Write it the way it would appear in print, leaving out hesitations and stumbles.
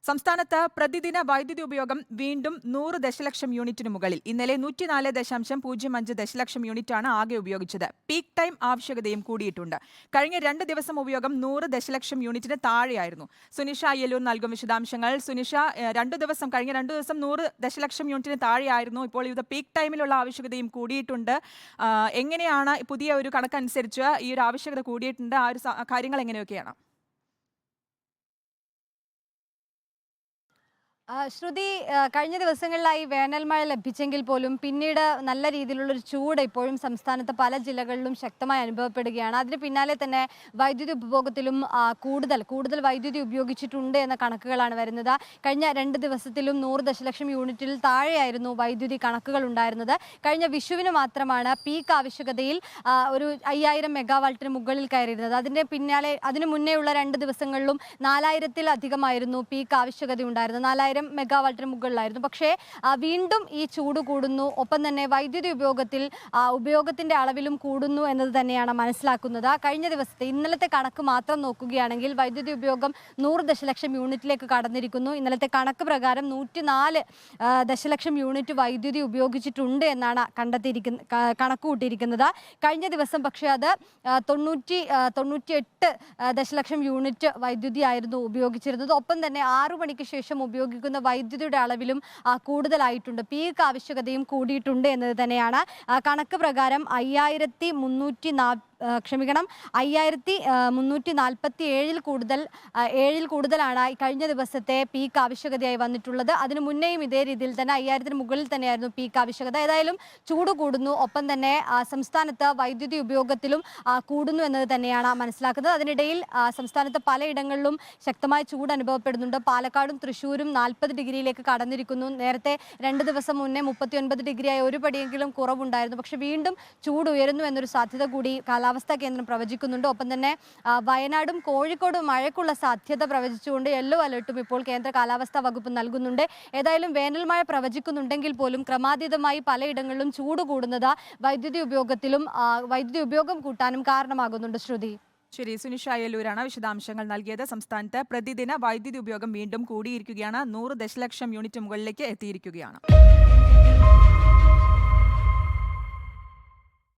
സംസ്ഥാനത്ത് പ്രതിദിന വൈദ്യുതി ഉപയോഗം വീണ്ടും 100 ദശലക്ഷം യൂണിറ്റിന് മുകളിൽ. ഇന്നലെ 104.05 ദശലക്ഷം യൂണിറ്റാണ് ആകെ ഉപയോഗിച്ചത്. പീക്ക് ടൈം ആവശ്യകതയും കൂടിയിട്ടുണ്ട്. കഴിഞ്ഞ 2 ദിവസം ഉപയോഗം 100 ദശലക്ഷം യൂണിറ്റിന് താഴെയായിരുന്നു. സുനിഷ അയ്യലൂർ നൽകും വിശദാംശങ്ങൾ. സുനിഷ, കഴിഞ്ഞ 2 ദിവസം 100 ദശലക്ഷം യൂണിറ്റിന് താഴെയായിരുന്നു. ഇപ്പോൾ ഇത് പീക്ക് ടൈമിലുള്ള ആവശ്യകതയും കൂടിയിട്ടുണ്ട്. എങ്ങനെയാണ് പുതിയ ഒരു കണക്കനുസരിച്ച് ഈ ഒരു ആവശ്യകത കൂടിയിട്ടുണ്ട്? ആ ഒരു കാര്യങ്ങൾ എങ്ങനെയൊക്കെയാണ്? ശ്രുതി, കഴിഞ്ഞ ദിവസങ്ങളിലായി വേനൽ മഴ ലഭിച്ചെങ്കിൽ പോലും പിന്നീട് നല്ല രീതിയിലുള്ളൊരു ചൂട് ഇപ്പോഴും സംസ്ഥാനത്ത് പല ജില്ലകളിലും ശക്തമായി അനുഭവപ്പെടുകയാണ്. അതിന് പിന്നാലെ തന്നെ വൈദ്യുതി ഉപഭോഗത്തിലും കൂടുതൽ വൈദ്യുതി ഉപയോഗിച്ചിട്ടുണ്ട് എന്ന കണക്കുകളാണ് വരുന്നത്. കഴിഞ്ഞ 2 ദിവസത്തിലും 100 ദശലക്ഷം യൂണിറ്റിൽ താഴെയായിരുന്നു വൈദ്യുതി കണക്കുകൾ ഉണ്ടായിരുന്നത്. കഴിഞ്ഞ വിഷുവിന് മാത്രമാണ് പീക്ക് ആവശ്യകതയിൽ ഒരു 5000 മെഗാവാട്ടിന് മുകളിൽ കയറിയിരുന്നത്. അതിന് മുന്നേയുള്ള 2 ദിവസങ്ങളിലും 4000-ൽ-അധികമായിരുന്നു പീക്ക് ആവശ്യകത ഉണ്ടായിരുന്നത്. 4000 മെഗാവാട്ടിന് മുകളിലായിരുന്നു. പക്ഷേ വീണ്ടും ഈ ചൂട് കൂടുന്നു, ഒപ്പം തന്നെ വൈദ്യുതി ഉപയോഗത്തിന്റെ അളവിലും കൂടുന്നു എന്നത് തന്നെയാണ് മനസ്സിലാക്കുന്നത്. കഴിഞ്ഞ ദിവസത്തെ ഇന്നലത്തെ കണക്ക് മാത്രം നോക്കുകയാണെങ്കിൽ വൈദ്യുതി ഉപയോഗം 100 ദശലക്ഷം യൂണിറ്റിലേക്ക് കടന്നിരിക്കുന്നു. ഇന്നലത്തെ കണക്ക് പ്രകാരം 104 ദശലക്ഷം യൂണിറ്റ് വൈദ്യുതി ഉപയോഗിച്ചിട്ടുണ്ട് എന്നാണ് കണക്ക് കൂട്ടിയിരിക്കുന്നത്. കഴിഞ്ഞ ദിവസം പക്ഷേ അത് 98 ദശലക്ഷം യൂണിറ്റ് വൈദ്യുതി ആയിരുന്നു ഉപയോഗിച്ചിരുന്നത്. ഒപ്പം തന്നെ 6 മണിക്ക് ശേഷം ഉപയോഗിക്കുന്ന വൈദ്യുതിയുടെ അളവിലും കൂടുതലായിട്ടുണ്ട്. പീക്ക് ആവശ്യകതയും കൂടിയിട്ടുണ്ട് എന്നത് തന്നെയാണ് കണക്ക് പ്രകാരം. 5347 കൂടുതലാണ് കഴിഞ്ഞ ദിവസത്തെ പീക്ക് ആവശ്യകതയായി വന്നിട്ടുള്ളത്. അതിന് മുന്നേയും ഇതേ രീതിയിൽ തന്നെ 5000-ന് മുകളിൽ തന്നെയായിരുന്നു പീക്ക് ആവശ്യകത. ഏതായാലും ചൂട് കൂടുന്നു, ഒപ്പം തന്നെ സംസ്ഥാനത്ത് വൈദ്യുതി ഉപയോഗത്തിലും കൂടുന്നു എന്നത് തന്നെയാണ് മനസ്സിലാക്കുന്നത്. അതിനിടയിൽ സംസ്ഥാനത്ത് പലയിടങ്ങളിലും ശക്തമായ ചൂട് അനുഭവപ്പെടുന്നുണ്ട്. പാലക്കാടും തൃശ്ശൂരും 40 ഡിഗ്രിയിലേക്ക് കടന്നിരിക്കുന്നു. നേരത്തെ 2 ദിവസം മുന്നേ 39 ഡിഗ്രിയായി ഒരു പടിയെങ്കിലും കുറവുണ്ടായിരുന്നു. പക്ഷെ വീണ്ടും ചൂട് ഉയരുന്നു എന്നൊരു സാധ്യത കൂടി കാലാവസ്ഥാ കേന്ദ്രം പ്രവചിക്കുന്നുണ്ട്. ഒപ്പം തന്നെ വയനാടും കോഴിക്കോടും മഴയ്ക്കുള്ള സാധ്യത പ്രവചിച്ചുകൊണ്ട് യെല്ലോ അലർട്ടും ഇപ്പോൾ കേന്ദ്ര കാലാവസ്ഥാ വകുപ്പ് നൽകുന്നുണ്ട്. ഏതായാലും വേനൽ മഴ പ്രവചിക്കുന്നുണ്ടെങ്കിൽ പോലും ക്രമാതീതമായി പലയിടങ്ങളിലും ചൂട് കൂടുന്നത് വൈദ്യുതി ഉപയോഗം കൂട്ടാനും കാരണമാകുന്നുണ്ട്. ശ്രുതി. ശരി, സുനിഷ അയ്യലൂരാണ് വിശദാംശങ്ങൾ നൽകിയത്. സംസ്ഥാനത്ത് പ്രതിദിന വൈദ്യുതി ഉപയോഗം വീണ്ടും കൂടിയിരിക്കുകയാണ്. 100 ദശലക്ഷം യൂണിറ്റ് മുകളിലേക്ക് എത്തിയിരിക്കുകയാണ്.